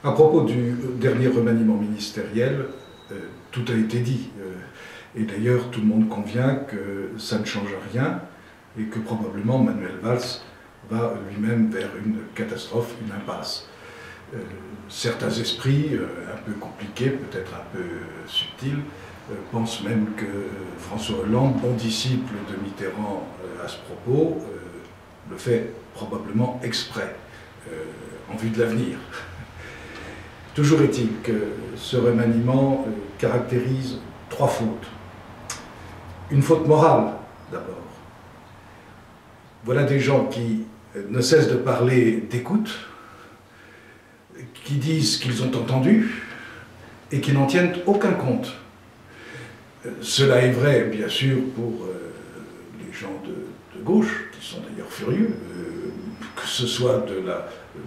À propos du dernier remaniement ministériel, tout a été dit. Et d'ailleurs, tout le monde convient que ça ne change rien et que probablement Manuel Valls va lui-même vers une catastrophe, une impasse. Certains esprits, un peu compliqués, peut-être un peu subtils, pensent même que François Hollande, bon disciple de Mitterrand à ce propos, le fait probablement exprès, en vue de l'avenir. Toujours est-il que ce remaniement caractérise trois fautes. Une faute morale, d'abord. Voilà des gens qui ne cessent de parler d'écoute, qui disent qu'ils ont entendu et qui n'en tiennent aucun compte. Cela est vrai, bien sûr, pour les gens de gauche, qui sont d'ailleurs furieux, que ce soit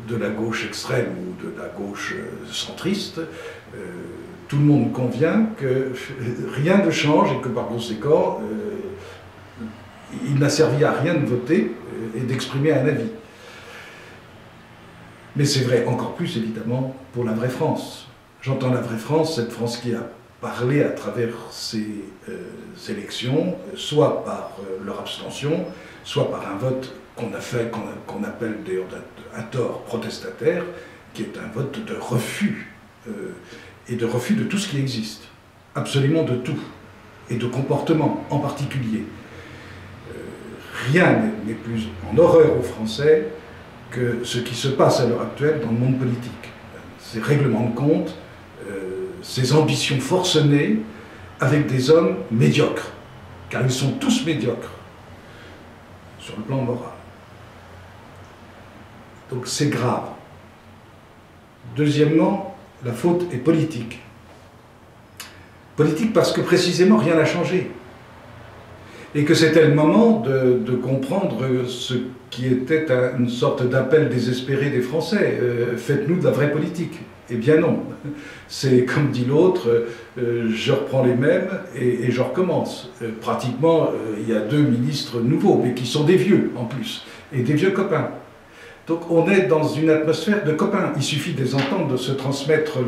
de la gauche extrême ou de la gauche centriste. Tout le monde convient que rien ne change et que par conséquent, il n'a servi à rien de voter et d'exprimer un avis. Mais c'est vrai encore plus, évidemment, pour la vraie France. J'entends la vraie France, cette France qui a parlé à travers ces élections, soit par leur abstention, soit par un vote qu'on appelle à tort protestataire, qui est un vote de refus, et de refus de tout ce qui existe, absolument de tout, et de comportement en particulier. Rien n'est plus en horreur aux Français que ce qui se passe à l'heure actuelle dans le monde politique. Ces règlements de compte, ces ambitions forcenées avec des hommes médiocres, car ils sont tous médiocres sur le plan moral. Donc c'est grave. Deuxièmement, la faute est politique. Politique parce que précisément rien n'a changé. Et que c'était le moment de comprendre ce qui était une sorte d'appel désespéré des Français. Faites-nous de la vraie politique. Eh bien non. C'est comme dit l'autre, je reprends les mêmes et je recommence. Pratiquement, il y a deux ministres nouveaux, mais qui sont des vieux en plus, et des vieux copains. Donc on est dans une atmosphère de copains. Il suffit de les entendre, de se transmettre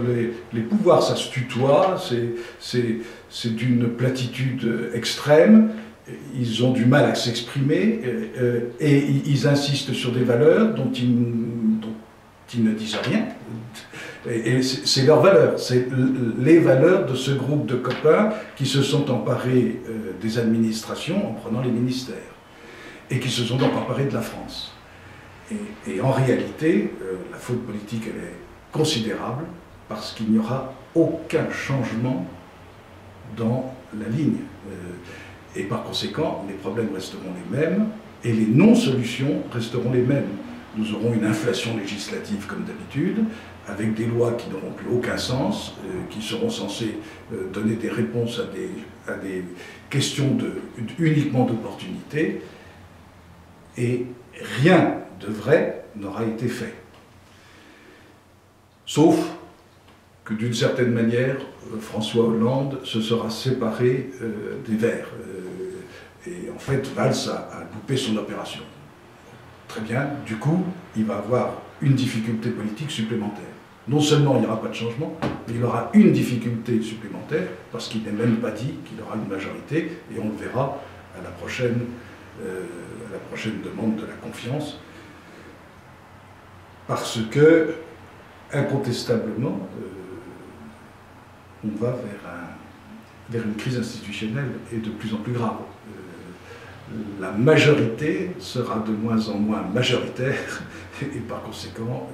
les pouvoirs. Ça se tutoie, c'est d'une platitude extrême. Ils ont du mal à s'exprimer et ils insistent sur des valeurs dont ils ne disent rien. Et c'est leurs valeurs, c'est les valeurs de ce groupe de copains qui se sont emparés des administrations en prenant les ministères et qui se sont donc emparés de la France. Et en réalité, la faute politique, elle est considérable parce qu'il n'y aura aucun changement dans la ligne. Et par conséquent, les problèmes resteront les mêmes et les non-solutions resteront les mêmes. Nous aurons une inflation législative comme d'habitude, avec des lois qui n'auront plus aucun sens, qui seront censées donner des réponses à des questions uniquement d'opportunité, et rien de vrai n'aura été fait. Sauf que d'une certaine manière, François Hollande se sera séparé des Verts. Et en fait, Valls a loupé son opération. Très bien, du coup, il va avoir une difficulté politique supplémentaire. Non seulement il n'y aura pas de changement, mais il aura une difficulté supplémentaire, parce qu'il n'est même pas dit qu'il aura une majorité, et on le verra à la prochaine demande de la confiance. Parce que, incontestablement, on va vers une crise institutionnelle et de plus en plus grave. La majorité sera de moins en moins majoritaire et par conséquent,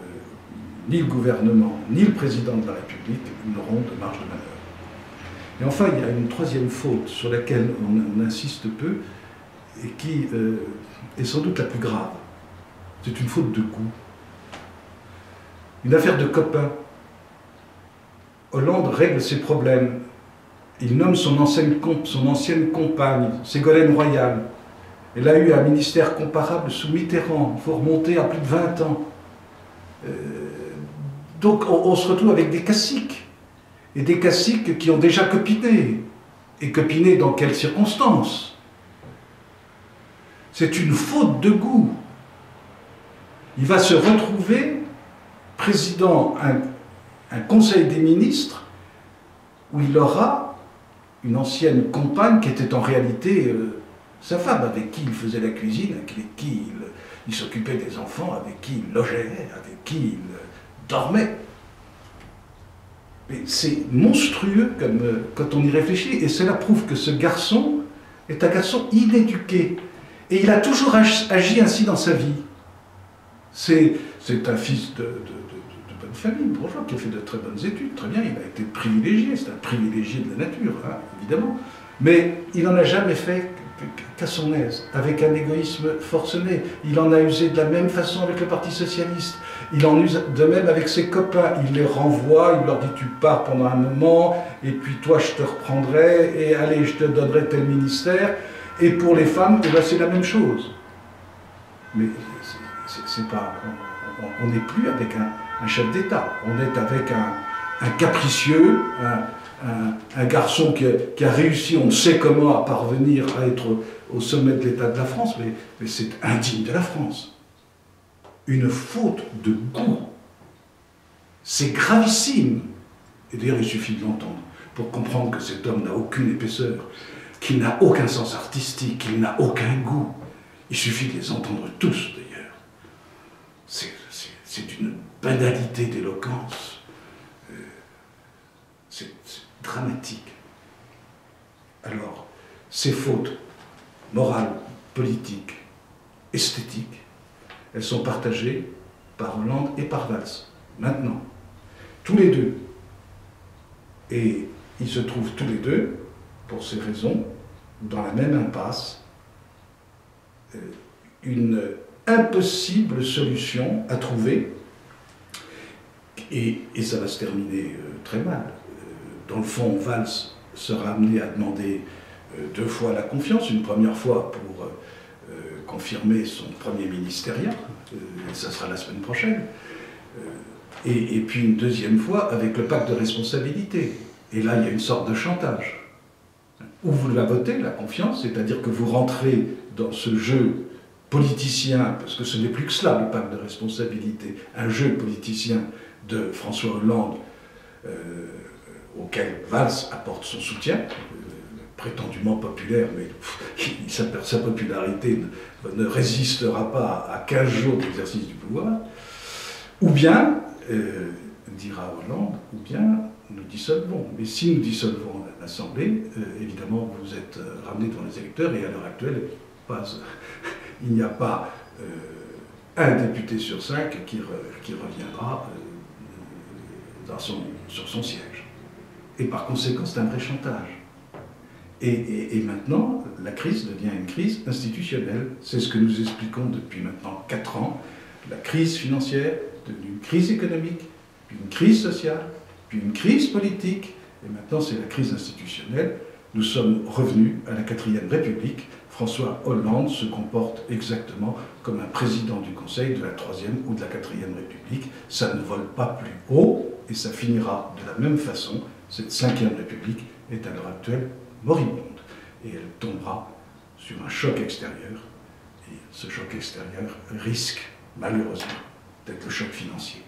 ni le gouvernement ni le président de la République n'auront de marge de manœuvre. Et enfin, il y a une troisième faute sur laquelle on insiste peu et qui est sans doute la plus grave. C'est une faute de goût. Une affaire de copains. Hollande règle ses problèmes. Il nomme son ancienne compagne, Ségolène Royal. Elle a eu un ministère comparable sous Mitterrand. Il faut remonter à plus de 20 ans. Donc on se retrouve avec des caciques. Et des caciques qui ont déjà copiné. Et copiné dans quelles circonstances? C'est une faute de goût. Il va se retrouver président un conseil des ministres où il aura une ancienne compagne qui était en réalité sa femme, avec qui il faisait la cuisine, avec qui il s'occupait des enfants, avec qui il logeait, avec qui il dormait. C'est monstrueux quand on y réfléchit, et cela prouve que ce garçon est un garçon inéduqué. Et il a toujours agi ainsi dans sa vie. C'est un fils de bonne famille, bourgeois, qui a fait de très bonnes études, très bien, il a été privilégié, c'est un privilégié de la nature, hein, évidemment. Mais il n'en a jamais fait qu'à son aise, avec un égoïsme forcené. Il en a usé de la même façon avec le Parti Socialiste. Il en use de même avec ses copains. Il les renvoie, il leur dit tu pars pendant un moment, et puis toi je te reprendrai, et allez je te donnerai tel ministère. Et pour les femmes, eh ben, c'est la même chose. Mais c'est pas, on n'est plus avec un chef d'État. On est avec un capricieux, un garçon qui a réussi, on sait comment, à parvenir à être au sommet de l'État de la France, mais c'est indigne de la France. Une faute de goût. C'est gravissime. Et d'ailleurs, il suffit de l'entendre pour comprendre que cet homme n'a aucune épaisseur, qu'il n'a aucun sens artistique, qu'il n'a aucun goût. Il suffit de les entendre tous, d'ailleurs. C'est une banalité d'éloquence. C'est dramatique. Alors, ces fautes morales, politiques, esthétiques, elles sont partagées par Hollande et par Valls, maintenant. Tous les deux. Et ils se trouvent tous les deux, pour ces raisons, dans la même impasse, une impossible solution à trouver, et ça va se terminer très mal. Dans le fond, Valls sera amené à demander 2 fois la confiance, une première fois pour confirmer son premier ministériat, et ça sera la semaine prochaine, et puis une deuxième fois avec le pacte de responsabilité. Et là, il y a une sorte de chantage. Ou vous la votez, la confiance, c'est-à-dire que vous rentrez dans ce jeu politicien, parce que ce n'est plus que cela, le pacte de responsabilité, un jeu politicien de François Hollande, auquel Valls apporte son soutien, prétendument populaire, mais sa popularité ne résistera pas à 15 jours d'exercice du pouvoir, ou bien, dira Hollande, ou bien nous dissolvons. Mais si nous dissolvons l'Assemblée, évidemment vous êtes ramenés devant les électeurs, et à l'heure actuelle, il n'y a pas un député sur 5 qui reviendra sur son siège. Et par conséquent, c'est un vrai chantage. Et maintenant, la crise devient une crise institutionnelle. C'est ce que nous expliquons depuis maintenant 4 ans. La crise financière, devenue une crise économique, puis une crise sociale, puis une crise politique, et maintenant c'est la crise institutionnelle. Nous sommes revenus à la 4e République. François Hollande se comporte exactement comme un président du Conseil de la 3e ou de la 4e République. Ça ne vole pas plus haut, et ça finira de la même façon. Cette 5e République est à l'heure actuelle moribonde, et elle tombera sur un choc extérieur, et ce choc extérieur risque malheureusement d'être le choc financier.